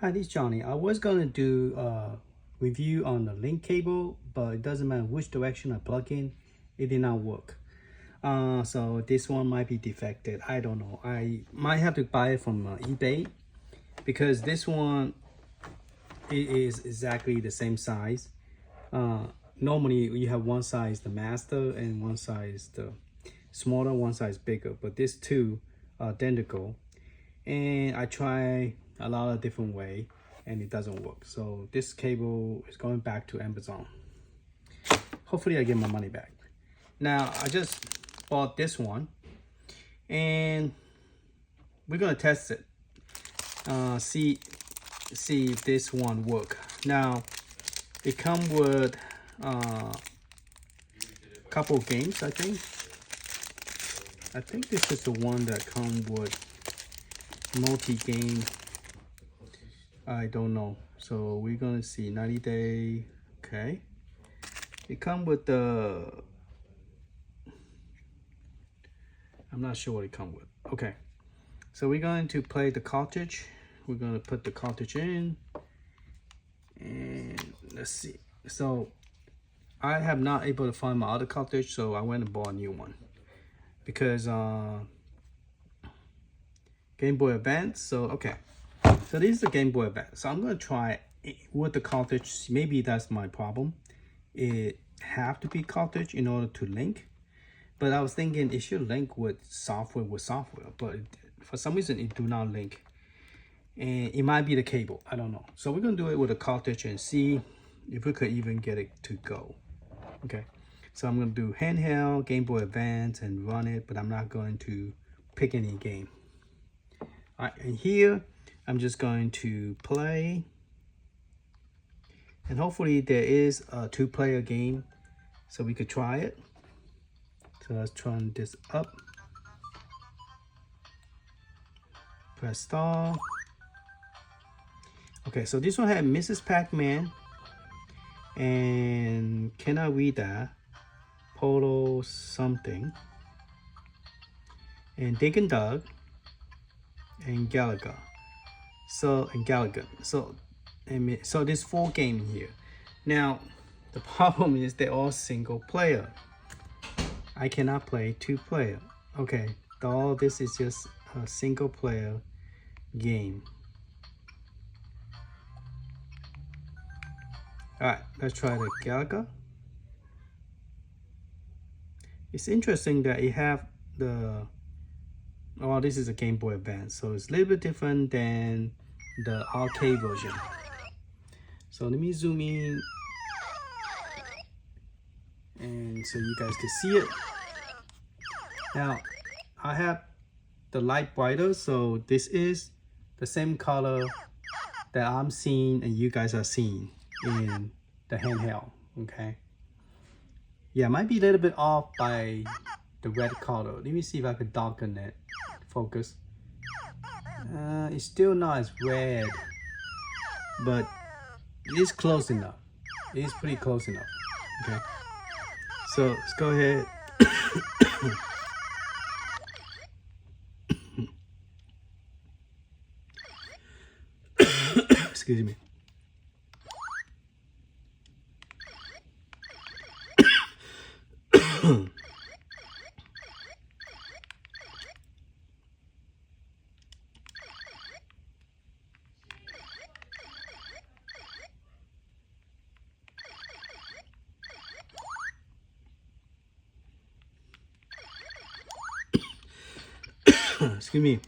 Hi, this is Johnny. I was gonna do a review on the link cable, but it doesn't matter which direction I plug in, it did not work. So this one might be defective. I don't know. I might have to buy it from eBay because this one it is exactly the same size. Normally you have one size the master and one size the smaller, one size bigger, but these two are identical. And I try a lot of different way and it doesn't work. So this cable is going back to Amazon. Hopefully I get my money back. Now I just bought this one and we're gonna test it. See if this one work. Now it come with a couple of games. I think this is the one that come with multi-game. I don't know, so we're gonna see 90 day. Okay, it come with the, I'm not sure what it come with. Okay, so we're going to play the cartridge. We're gonna put the cartridge in and let's see. So I have not able to find my other cartridge, so I went and bought a new one because Game Boy Advance. So okay, so this is the Game Boy Advance. So I'm gonna try it with the cartridge. Maybe that's my problem. It have to be cartridge in order to link, but I was thinking it should link with software, but for some reason it do not link, and it might be the cable. I don't know. So we're gonna do it with a cartridge and see if we could even get it to go. Okay, so I'm gonna do handheld Game Boy Advance and run it, but I'm not going to pick any game. All right, and here I'm just going to play, and hopefully there is a 2-player game so we could try it. So let's turn this up, press start. Okay, so this one had Mrs. Pac-Man and can I read that? Polo something, and Dick and Doug, and Galaga. So so there's 4 games here. Now the problem is they're all single player. I cannot play 2-player. Okay, all this is just a single player game. All right, let's try the Galaga. It's interesting that it have the, oh, this is a Game Boy Advance, so it's a little bit different than the arcade version. So let me zoom in, and so you guys can see it. Now I have the light brighter, so this is the same color that I'm seeing and you guys are seeing in the handheld. Okay, yeah, it might be a little bit off by the red color. Let me see if I could darken it. Focus. It's still not as red, but it is close enough. It is pretty close enough. Okay, so let's go ahead. Excuse me. Excuse me.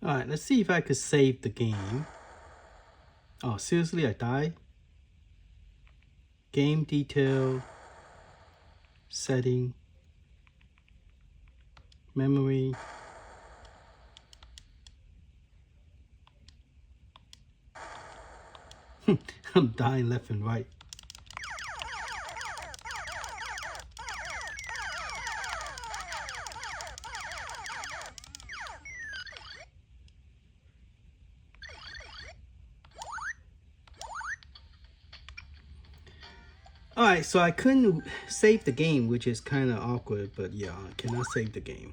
Alright, let's see if I could save the game. Oh, seriously, I died? Game detail, setting, memory. I'm dying left and right. Alright, so I couldn't save the game, which is kind of awkward, but yeah, I cannot save the game.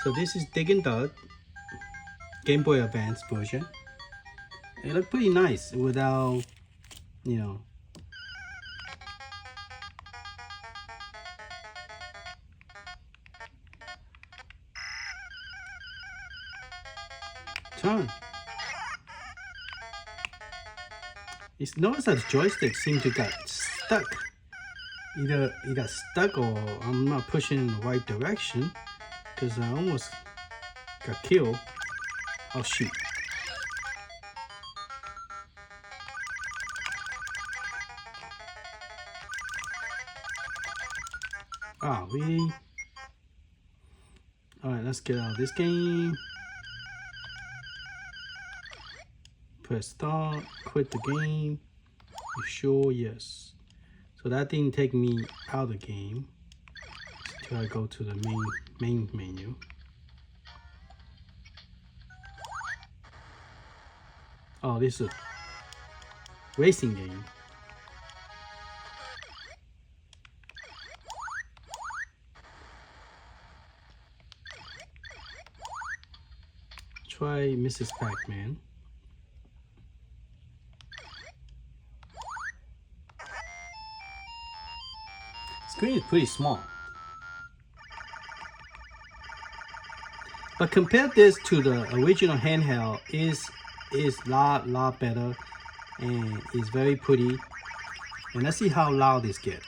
So this is Dig and Dug, Game Boy Advance version. It looked pretty nice without, you know. Turn. It's notice that the joystick seems to got stuck. Either it got stuck or I'm not pushing in the right direction, because I almost got killed. Oh shoot. Oh, really? Alright, let's get out of this game. Press start, quit the game. You sure? Yes. So that didn't take me out of the game until I go to the main menu. Oh, this is a racing game. Try Mrs. Pac-Man. Screen is pretty small. But compare this to the original handheld, is lot better and is very pretty. And let's see how loud this gets.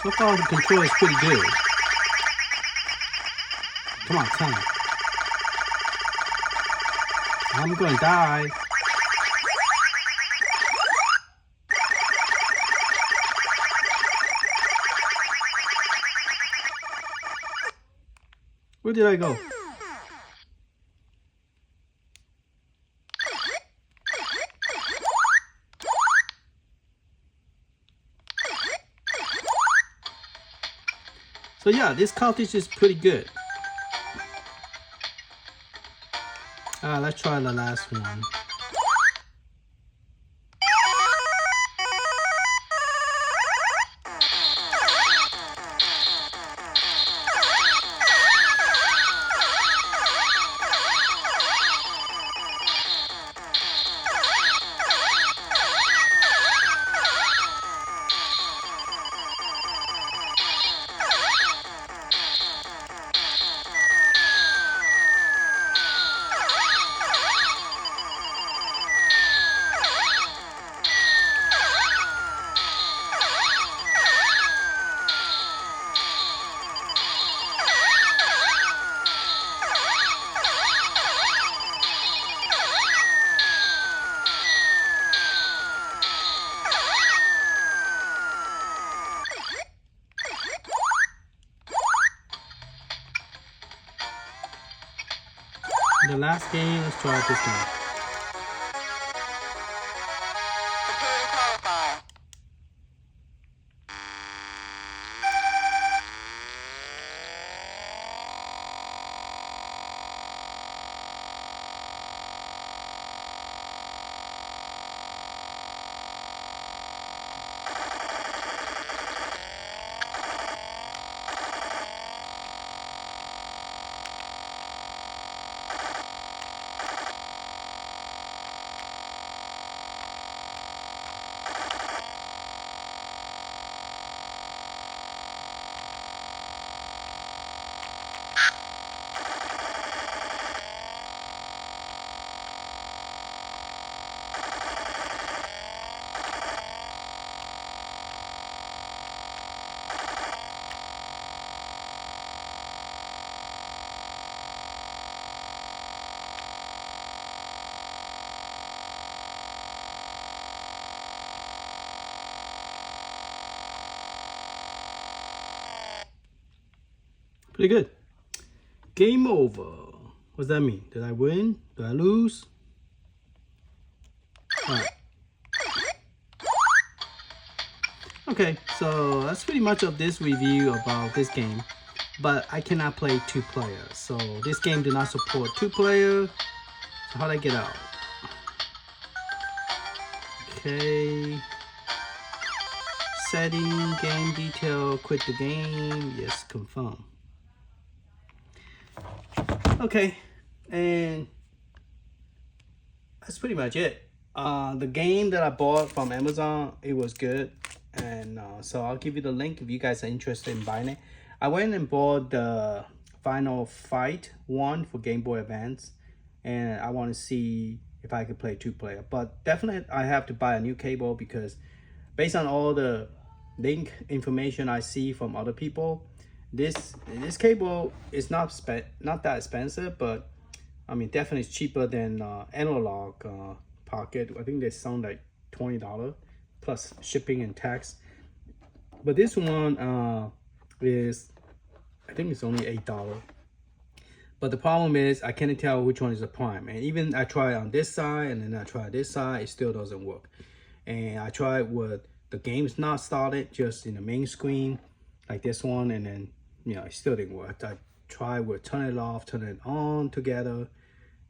So far the control is pretty good. Come on, turn. I'm gonna die. Where did I go? So yeah, this cartridge is pretty good. Let's try the last one. The last game, let's try this one. Pretty good. Game over. What's that mean? Did I win? Did I lose? Alright. Okay, so that's pretty much of this review about this game. But I cannot play 2 players. So this game do not support 2 players. So how do I get out? Okay. Setting, game detail, quit the game. Yes, confirm. Okay, and that's pretty much it. The game that I bought from Amazon, it was good. And so I'll give you the link if you guys are interested in buying it. I went and bought the Final Fight 1 for Game Boy Advance. And I want to see if I could play 2 player. But definitely I have to buy a new cable because based on all the link information I see from other people, this cable is not that expensive, but I mean definitely it's cheaper than Analogue Pocket. I think they sound like $20 plus shipping and tax. But this one is, I think it's only $8. But the problem is I can't tell which one is the prime. And even I try on this side and then I try this side, it still doesn't work. And I tried with the game's not started, just in the main screen, like this one, and then, you know, it still didn't work. I tried with turn it off, turn it on together,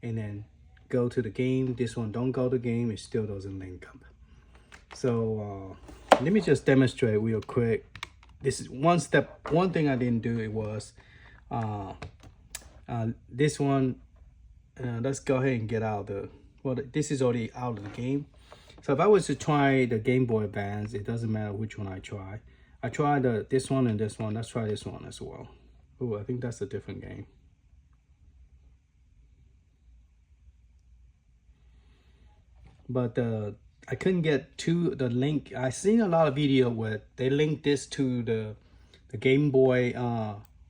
and then go to the game. This one don't go to the game, it still doesn't link up. So let me just demonstrate real quick. This is one thing I didn't do, it was this one. Let's go ahead and get out the, well, this is already out of the game. So if I was to try the Game Boy Advance, it doesn't matter which one I try. I tried this one and this one. Let's try this one as well. Oh, I think that's a different game. But I couldn't get to the link. I've seen a lot of video where they link this to the Game Boy,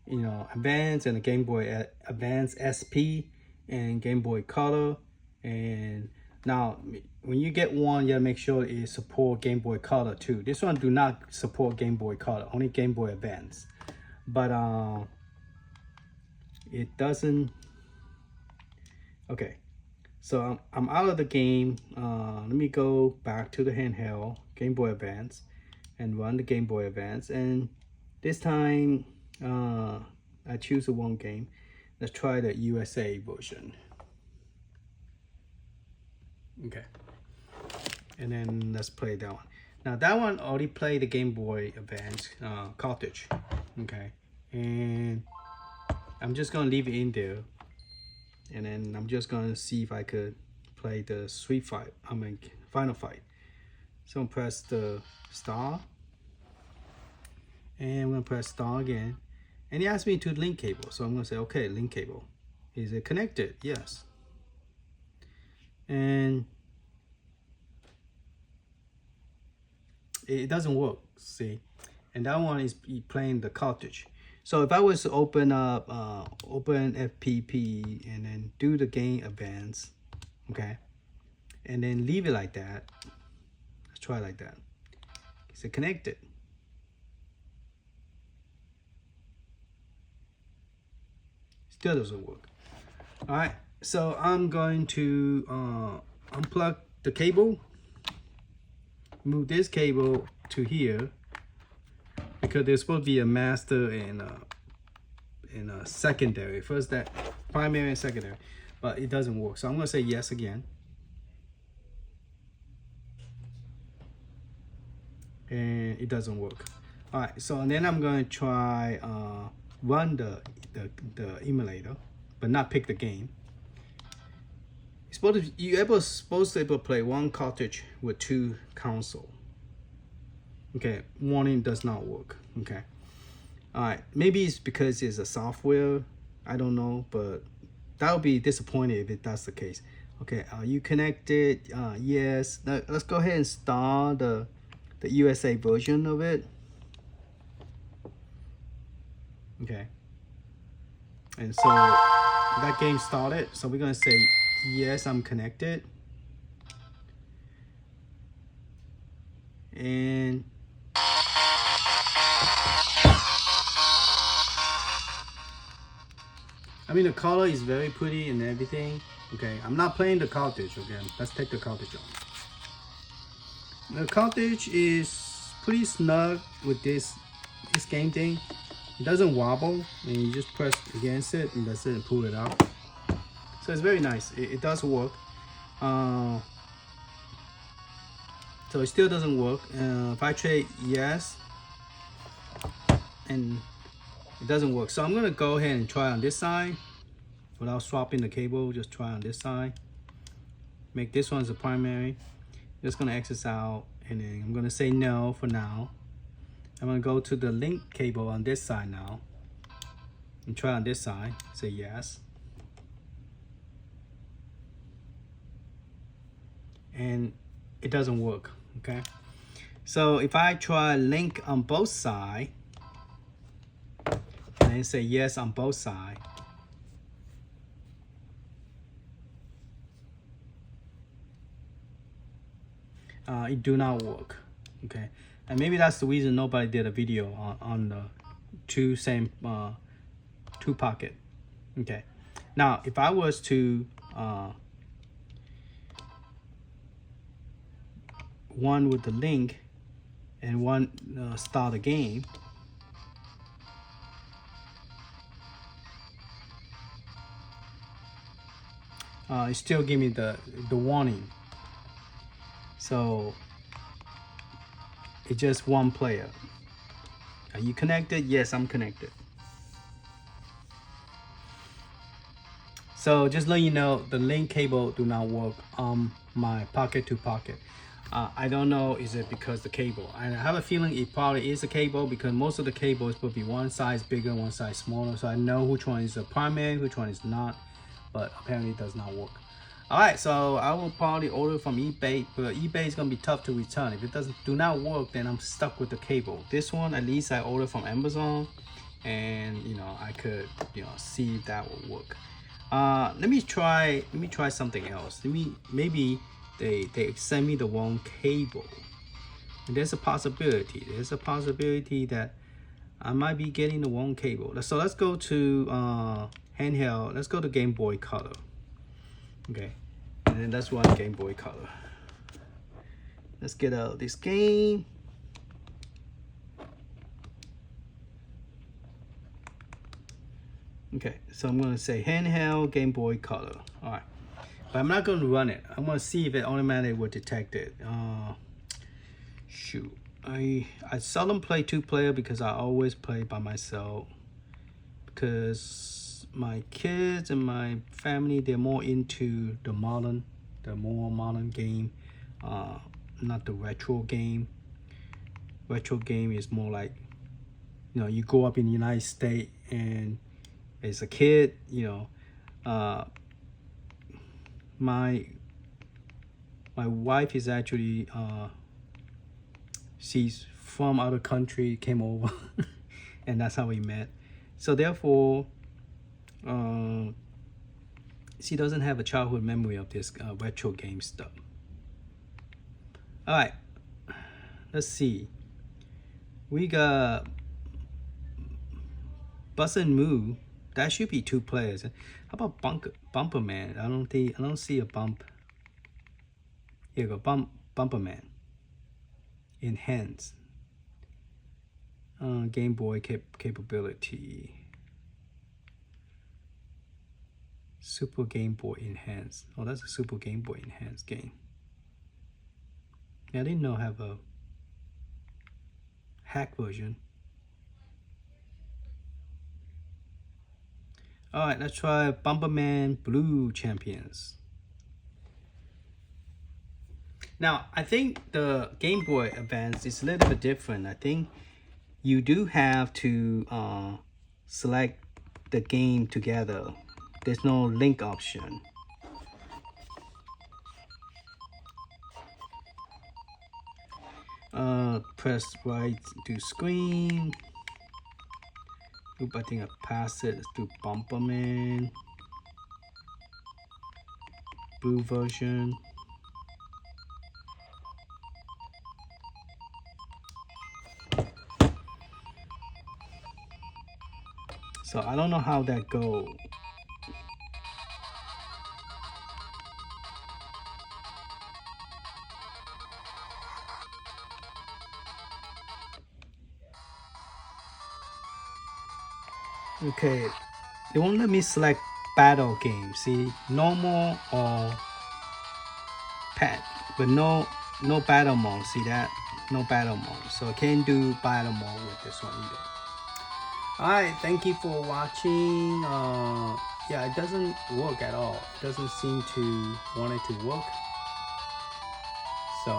you know, Advance and the Game Boy Advance SP and Game Boy Color. And now, when you get one, you gotta make sure it support Game Boy Color too. This one do not support Game Boy Color, only Game Boy Advance. But it doesn't. Okay, so I'm out of the game. Let me go back to the handheld Game Boy Advance and run the Game Boy Advance. And this time, I choose the one game. Let's try the USA version. Okay, and then let's play that one. Now that one already played the Game Boy Advance cartridge. Okay, and I'm just gonna leave it in there, and then I'm just gonna see if I could play the Final Fight. So I'm gonna press the star, and I'm gonna press star again, and he asked me to link cable. So I'm gonna say, okay, link cable. Is it connected? Yes. And it doesn't work, see. And that one is playing the cartridge. So if I was to open up open FPP and then do the game Advance, okay, and then leave it like that, let's try like that. Is it connected? Still doesn't work. All right, so I'm going to unplug the cable, move this cable to here, because there's supposed to be a master and a secondary. First that primary and secondary, but it doesn't work. So I'm gonna say yes again, and it doesn't work. All right, so then I'm gonna try run the emulator, but not pick the game. You're supposed to be able to play one cartridge with 2 console. Okay, warning does not work. Okay, all right, maybe it's because it's a software, I don't know, but that would be disappointing if that's the case. Okay, are you connected? Yes. Now let's go ahead and start the USA version of it. Okay, and so that game started, so we're gonna say yes, I'm connected. And I mean, the color is very pretty and everything. Okay, I'm not playing the cartridge. Okay, let's take the cartridge off. The cartridge is pretty snug with this game thing. It doesn't wobble, and you just press against it and that's it, and pull it out. So it's very nice. It does work. So it still doesn't work. If I trade yes, and it doesn't work. So I'm gonna go ahead and try on this side without swapping the cable. Just try on this side. Make this one as a primary. Just gonna exit out, and then I'm gonna say no for now. I'm gonna go to the link cable on this side now and try on this side. Say yes. And it doesn't work. Okay. So if I try link on both sides and then say yes on both sides, it do not work. Okay, and maybe that's the reason nobody did a video on the two pocket. Okay, now if I was to one with the link and one start a game, it still give me the warning. So it's just one player. Are you connected? Yes, I'm connected. So just let you know, the link cable do not work on my pocket to pocket. I don't know, is it because the cable? I have a feeling it probably is a cable, because most of the cables will be one size bigger, one size smaller. So I know which one is a primary, which one is not, but apparently it does not work. All right, so I will probably order from eBay, but eBay is gonna be tough to return. If it do not work, then I'm stuck with the cable. This one, at least I ordered from Amazon, and I could see if that will work. Let me try something else. Maybe they send me the wrong cable. And there's a possibility. There's a possibility that I might be getting the wrong cable. So let's go to handheld. Let's go to Game Boy Color. Okay, and then that's one Game Boy Color. Let's get out of this game. Okay, so I'm gonna say handheld Game Boy Color. All right, but I'm not gonna run it. I'm gonna see if it automatically will detect it. Shoot, I seldom play two-player because I always play by myself, because my kids and my family, they're more into the more modern game, not the retro game. Retro game is more like, you grow up in the United States, and as a kid, my wife is actually she's from other country, came over and that's how we met. So therefore she doesn't have a childhood memory of this retro game stuff. All right, let's see. We got Bus and Move. That should be two players. How about Bumper Man? I don't see a bump. Here you go, Bumper Man. Enhance. Game Boy capability. Super Game Boy Enhance. Oh, that's a Super Game Boy Enhance game. Yeah, I didn't know I have a hack version. All right, let's try Bomberman Blue Champions. Now, I think the Game Boy Advance is a little bit different. I think you do have to select the game together. There's no link option. Press right to screen. Oop, I think I passed it. Let's do Bomberman. Blue version. So I don't know how that goes. Okay, they won't let me select battle game. See, normal or pet, but no battle mode. See that? No battle mode. So I can't do battle mode with this one either. Alright, thank you for watching. Yeah, it doesn't work at all. It doesn't seem to want it to work. So,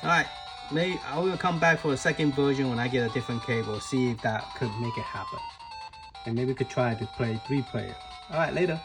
alright, maybe I will come back for a second version when I get a different cable. See if that could make it happen. And maybe we could try to play 3-player. Alright, later.